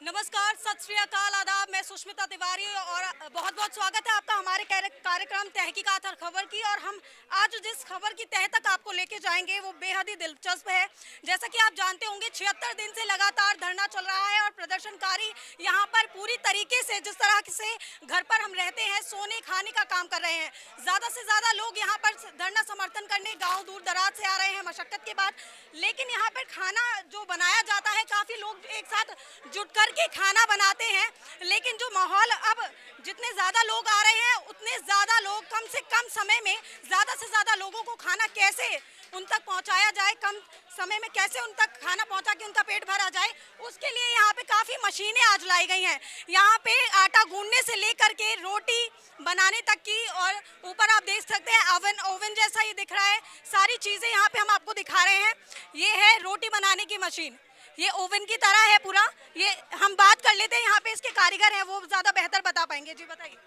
नमस्कार, सत श्री अकाल, आदाब। मैं सुष्मिता तिवारी और बहुत बहुत स्वागत है आपका हमारे कार्यक्रम तहकीकात और खबर की। और हम आज जिस खबर की तह तक आपको लेके जाएंगे वो बेहद ही दिलचस्प है। जैसा कि आप जानते होंगे 76 दिन से लगातार धरना चल रहा है और प्रदर्शनकारी यहाँ पर पूरी तरीके से जिस तरह से घर पर हम रहते हैं सोने खाने का काम कर रहे हैं। ज़्यादा से ज़्यादा लोग यहाँ पर धरना समर्थन करने गाँव दूर दराज से आ रहे हैं मशक्कत के बाद। लेकिन यहाँ पर खाना जो बनाया जाता है काफ़ी लोग एक साथ जुट करके खाना बनाते हैं। लेकिन जो माहौल अब जितने ज़्यादा लोग आ रहे हैं उतने ज़्यादा लोग कम से कम समय में ज़्यादा से ज़्यादा लोगों को खाना कैसे उन तक पहुंचाया जाए, कम समय में कैसे उन तक खाना पहुंचा के उनका पेट भरा जाए, उसके लिए यहाँ पे काफ़ी मशीनें आज लाई गई हैं। यहाँ पे आटा गूंदने से लेकर के रोटी बनाने तक की, और ऊपर आप देख सकते हैं ओवन जैसा ही दिख रहा है। सारी चीज़ें यहाँ पे हम आपको दिखा रहे हैं। ये है रोटी बनाने की मशीन, ये ओवन की तरह है पूरा। ये हम बात कर लेते हैं, यहाँ पे इसके कारीगर हैं, वो ज़्यादा बेहतर बता पाएंगे। जी बताइए।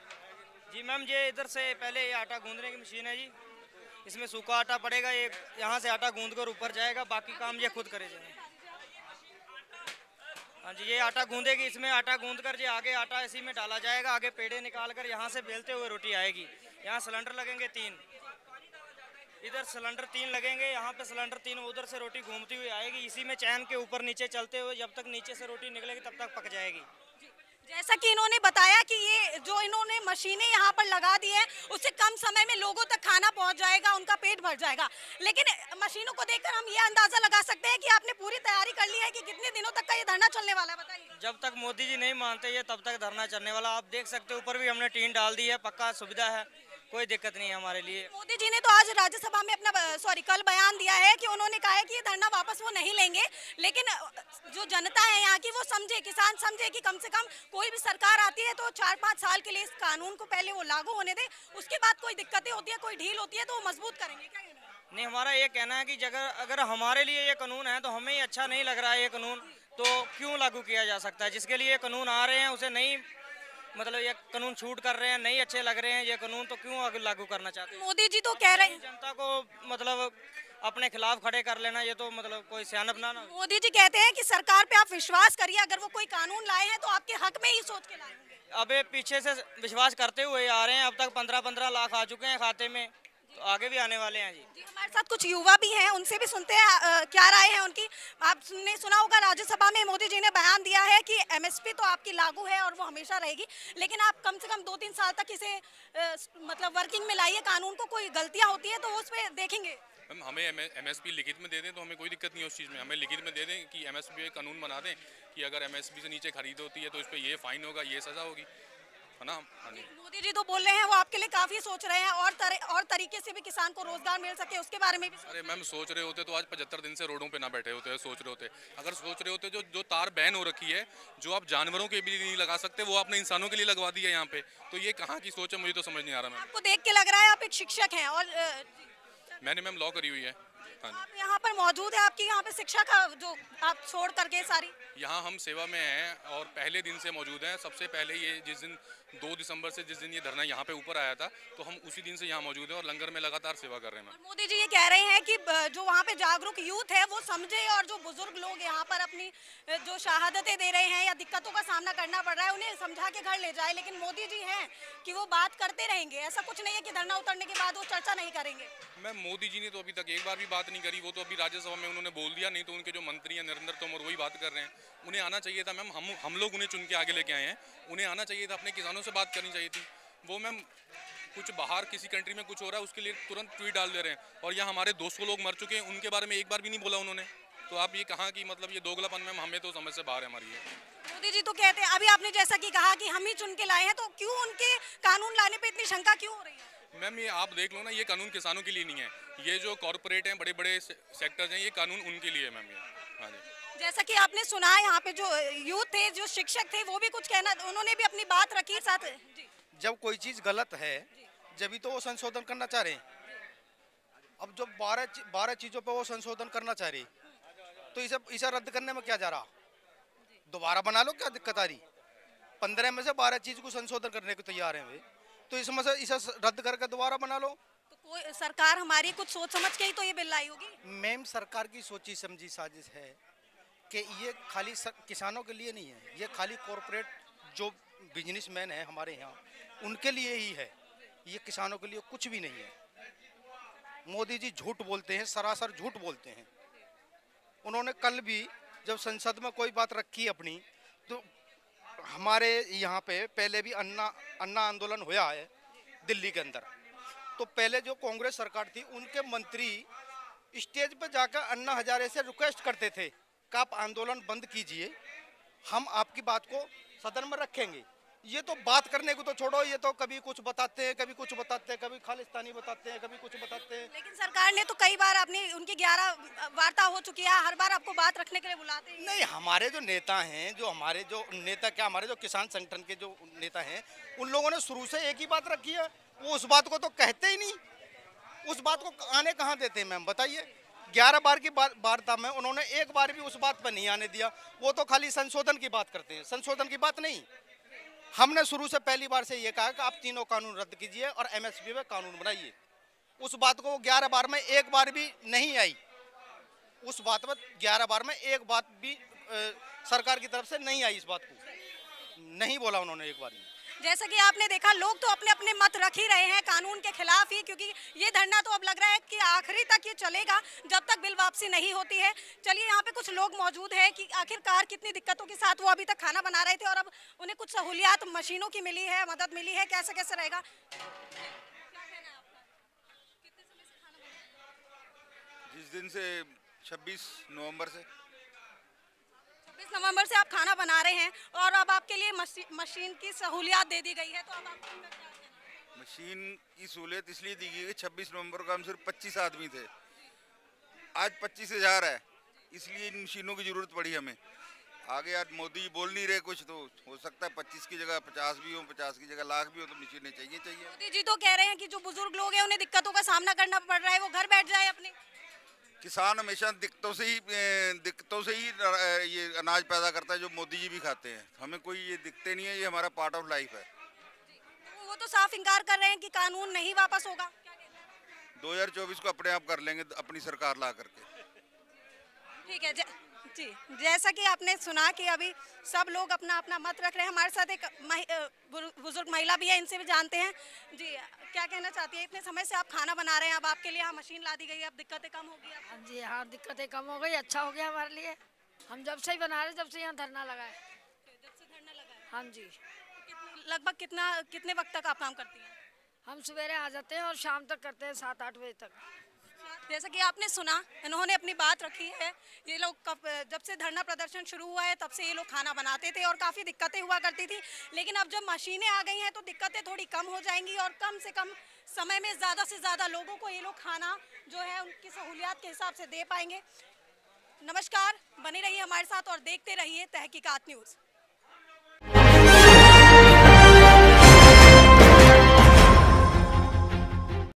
जी मैम, ये इधर से पहले ये आटा गूंदने की मशीन है जी। इसमें सूखा आटा पड़ेगा, ये यहाँ से आटा गूंद कर ऊपर जाएगा, बाकी काम ये खुद करे जाएगा। हाँ जी, ये आटा गूंदेगी, इसमें आटा गूंद कर ये आगे आटा इसी में डाला जाएगा, आगे पेड़े निकाल कर यहाँ से बेलते हुए रोटी आएगी। यहाँ सिलेंडर लगेंगे 3, इधर सिलेंडर 3 लगेंगे, यहाँ पे सिलेंडर 3, उधर से रोटी घूमती हुई आएगी। इसी में चैन के ऊपर नीचे चलते हुए जब तक नीचे से रोटी निकलेगी तब तक पक जाएगी। जैसा कि इन्होंने बताया कि ये जो इन्होंने मशीनें यहाँ पर लगा दी है उससे कम समय में लोगों तक खाना पहुँच जाएगा, उनका पेट भर जाएगा। लेकिन मशीनों को देखकर हम ये अंदाजा लगा सकते हैं कि आपने पूरी तैयारी कर ली है कि कितने दिनों तक का ये धरना चलने वाला है, बताइए। जब तक मोदी जी नहीं मानते ये तब तक धरना चलने वाला। आप देख सकते हो ऊपर भी हमने टीन डाल दी है, पक्का सुविधा है, कोई दिक्कत नहीं है हमारे लिए। मोदी जी ने तो आज राज्यसभा में कल बयान दिया है कि उन्होंने कहा है कि ये धरना वापस वो नहीं लेंगे। लेकिन जो जनता है यहाँ की वो समझे, किसान समझे कि कम से कम कोई भी सरकार आती है तो 4-5 साल के लिए इस कानून को पहले वो लागू होने दे, उसके बाद कोई दिक्कतें होती है, कोई ढील होती है तो वो मजबूत करेंगे। क्या कहना है? नहीं, हमारा ये कहना है कि अगर हमारे लिए ये कानून है तो हमें ही अच्छा नहीं लग रहा है ये कानून, तो क्यों लागू किया जा सकता है। जिसके लिए कानून आ रहे हैं उसे नहीं, मतलब ये कानून छूट कर रहे हैं, नहीं अच्छे लग रहे हैं ये कानून, तो क्यों आगे लागू करना चाहते हैं। मोदी जी तो कह रहे हैं, जनता को मतलब अपने खिलाफ खड़े कर लेना, ये तो मतलब कोई सियानत ना। मोदी जी कहते हैं कि सरकार पे आप विश्वास करिए, अगर वो कोई कानून लाए हैं तो आपके हक में ही सोच के लाए होंगे। अब ये पीछे से विश्वास करते हुए आ रहे हैं, अब तक 15-15 लाख आ चुके हैं खाते में, तो आगे भी आने वाले हैं जी। हमारे साथ कुछ युवा भी हैं, उनसे भी सुनते हैं क्या राय है उनकी। आपने सुना होगा राज्यसभा में मोदी जी ने बयान दिया है कि एमएसपी तो आपकी लागू है और वो हमेशा रहेगी, लेकिन आप कम से कम 2-3 साल तक इसे मतलब वर्किंग में लाइए कानून को, कोई गलतियां होती है तो उस पर देखेंगे। हमें एमएसपी लिखित में दे दें तो हमें कोई दिक्कत नहीं है उस चीज़ में। हमें लिखित में दे दें कि एमएसपी कानून बना दें कि अगर एमएसपी से नीचे खरीद होती है तो इस पर ये फाइन होगा, ये सज़ा होगी, है ना। हाँ जी, मोदी जी तो बोल रहे हैं वो आपके लिए काफी सोच रहे हैं और तरीके से भी किसान को रोजगार मिल सके उसके बारे में भी। अरे मैम, सोच रहे होते तो आज 75 दिन से रोडों पे ना बैठे होते हैं। सोच रहे होते, अगर सोच रहे होते जो तार बैन हो रखी है, जो आप जानवरों के भी नहीं लगा सकते, वो आपने इंसानों के लिए लगवा दी है यहाँ पे, तो ये कहाँ की सोच है, मुझे तो समझ नहीं आ रहा। मैम, आपको देख के लग रहा है आप एक शिक्षक हैं और मैंने मैम लॉ करी हुई है। हाँ जी, आप यहाँ पर मौजूद है, आपकी यहाँ पे शिक्षा का जो आप छोड़ करके सारी। यहाँ हम सेवा में हैं और पहले दिन से मौजूद हैं। सबसे पहले ये जिस दिन 2 दिसंबर से जिस दिन ये धरना यहाँ पे ऊपर आया था, तो हम उसी दिन से यहाँ मौजूद हैं और लंगर में लगातार सेवा कर रहे हैं। और मोदी जी ये कह रहे हैं कि जो वहाँ पे जागरूक यूथ है वो समझे, और जो बुजुर्ग लोग यहाँ पर अपनी जो शहादतें दे रहे हैं या दिक्कतों का सामना करना पड़ रहा है उन्हें समझा के घर ले जाए। लेकिन मोदी जी हैं कि वो बात करते रहेंगे, ऐसा कुछ नहीं है कि धरना उतरने के बाद वो चर्चा नहीं करेंगे। मैम, मोदी जी ने तो अभी तक एक बार भी बात नहीं करी। वो तो अभी राज्यसभा में उन्होंने बोल दिया, नहीं तो उनके जो मंत्री हैं नरेंद्र तोमर वही बात कर रहे हैं। उन्हें आना चाहिए था मैम, हम लोग उन्हें चुन के आगे लेके आए हैं, उन्हें आना चाहिए था, अपने किसानों से बात करनी चाहिए थी। वो मैम कुछ बाहर किसी कंट्री में कुछ हो रहा है उसके लिए तुरंत ट्वीट डाल दे रहे हैं, और यहाँ हमारे 200 लोग मर चुके हैं, उनके बारे में एक बार भी नहीं बोला उन्होंने। तो आप ये कहाँ की मतलब ये दोगलापन मैम, हमें तो समझ से बाहर है हमारी ये। मोदी जी तो कहते हैं, अभी आपने जैसा कि कहा कि हम ही चुन के लाए हैं, तो क्यों उनके कानून लाने पे इतनी शंका क्यों हो रही है? मैम, ये आप देख लो ना, ये कानून किसानों के लिए नहीं है, ये जो कॉरपोरेट हैं, बड़े बड़े सेक्टर्स हैं, ये कानून उनके लिए है मैम ये। हाँ जी, जैसा कि आपने सुना यहाँ पे जो यूथ थे, जो शिक्षक थे, वो भी कुछ कहना, उन्होंने भी अपनी बात रखी साथ। जब कोई चीज़ गलत है जब तो वो संशोधन करना चाह रहे हैं। अब जो 12 चीज़ों पे वो संशोधन करना चाह रही, तो इसे रद्द करने में क्या जा रहा, दोबारा बना लो, क्या दिक्कत आ रही। 15 में से 12 चीज़ को संशोधन करने को तैयार हैं वे, तो इसमें से इसे रद्द करके दोबारा बना लो। तो कोई सरकार हमारी कुछ सोच समझ के ही तो ये बिल लाई होगी। मैम, सरकार की सोची समझी साजिश है कि ये खाली किसानों के लिए नहीं है, ये खाली कॉरपोरेट जो बिजनेसमैन है हमारे यहाँ उनके लिए ही है, ये किसानों के लिए कुछ भी नहीं है। मोदी जी झूठ बोलते हैं, सरासर झूठ बोलते हैं। उन्होंने कल भी जब संसद में कोई बात रखी अपनी, तो हमारे यहाँ पे पहले भी अन्ना आंदोलन हुआ है दिल्ली के अंदर, तो पहले जो कांग्रेस सरकार थी उनके मंत्री स्टेज पे जाकर अन्ना हजारे से रिक्वेस्ट करते थे कि आप आंदोलन बंद कीजिए, हम आपकी बात को सदन में रखेंगे। ये तो बात करने को तो छोड़ो, ये तो कभी कुछ बताते हैं, कभी कुछ बताते हैं, कभी खालिस्तानी बताते हैं, कभी कुछ बताते हैं। लेकिन सरकार ने तो कई बार अपनी उनकी 11 वार्ता हो चुकी है, हर बार आपको बात रखने के लिए बुलाते हैं। नहीं, हमारे जो नेता हैं, हमारे जो किसान संगठन के जो नेता हैं, उन लोगों ने शुरू से एक ही बात रखी है, वो उस बात को तो कहते ही नहीं, उस बात को आने कहाँ देते हैं मैम बताइए। 11 बार की वार्ता में उन्होंने एक बार भी उस बात पर नहीं आने दिया, वो तो खाली संशोधन की बात करते हैं, संशोधन की बात नहीं। हमने शुरू से पहली बार से ये कहा कि आप तीनों कानून रद्द कीजिए और एमएसपी में कानून बनाइए। उस बात को 11 बार में एक बार भी नहीं आई, उस बात में 11 बार में एक बात भी सरकार की तरफ से नहीं आई, इस बात को नहीं बोला उन्होंने एक बार भी। जैसा कि आपने देखा, लोग तो अपने अपने मत रख ही रहे हैं कानून के खिलाफ ही, क्योंकि ये धरना तो अब लग रहा है कि आखिरी तक ये चलेगा जब तक बिल वापसी नहीं होती है। चलिए, यहाँ पे कुछ लोग मौजूद हैं कि आखिरकार कितनी दिक्कतों के साथ वो अभी तक खाना बना रहे थे और अब उन्हें कुछ सहूलियात मशीनों की मिली है, मदद मिली है, कैसे कैसे रहेगा। जिस दिन से 26 नवंबर से 26 नवंबर से आप खाना बना रहे हैं और अब आपके लिए मशीन की सहूलियत दे दी गई है, तो अब आपको क्या कहना है? मशीन की सहूलियत इसलिए दी गई कि 26 नवंबर को हम सिर्फ 25 आदमी थे, आज 25,000 है, इसलिए इन मशीनों की जरूरत पड़ी हमें। आगे आज मोदी जी बोल नहीं रहे कुछ, तो हो सकता है 25 की जगह 50 भी हो, 50 की जगह लाख भी हो, तो मशीनें चाहिए। मोदी जी तो कह रहे हैं कि जो बुजुर्ग लोग हैं उन्हें दिक्कतों का सामना करना पड़ रहा है, वो घर बैठ जाए अपने। किसान हमेशा दिक्कतों से ही ये अनाज पैदा करता है, जो मोदी जी भी खाते हैं। हमें कोई ये दिक्कतें नहीं है, ये हमारा पार्ट ऑफ लाइफ है। वो तो साफ इनकार कर रहे हैं कि कानून नहीं वापस होगा। 2024 को अपने आप कर लेंगे अपनी सरकार ला करके। ठीक है जी, जैसा कि आपने सुना कि अभी सब लोग अपना अपना मत रख रहे हैं। हमारे साथ एक बुजुर्ग महिला भी है, इनसे भी जानते हैं। जी, क्या कहना चाहती है? इतने समय से आप खाना बना रहे हैं, अब आपके लिए यहाँ मशीन ला दी गई है, अब दिक्कतें कम होगी? हाँ जी, हाँ, दिक्कतें कम हो गई, अच्छा हो गया हमारे लिए। हम जब से ही बना रहे, जब से यहाँ धरना लगा है। जब से धरना लगा है? हाँ जी। लगभग कितने वक्त तक आप काम करती हैं? हम सवेरे आ जाते हैं और शाम तक करते हैं, 7-8 बजे तक। जैसा कि आपने सुना, इन्होंने अपनी बात रखी है। ये लोग जब से धरना प्रदर्शन शुरू हुआ है तब से ये लोग खाना बनाते थे और काफ़ी दिक्कतें हुआ करती थी, लेकिन अब जब मशीनें आ गई हैं तो दिक्कतें थोड़ी कम हो जाएंगी और कम से कम समय में ज़्यादा से ज़्यादा लोगों को ये लोग खाना जो है उनकी सहूलियात के हिसाब से दे पाएंगे। नमस्कार, बने रहिए हमारे साथ और देखते रहिए तहकीकात न्यूज़।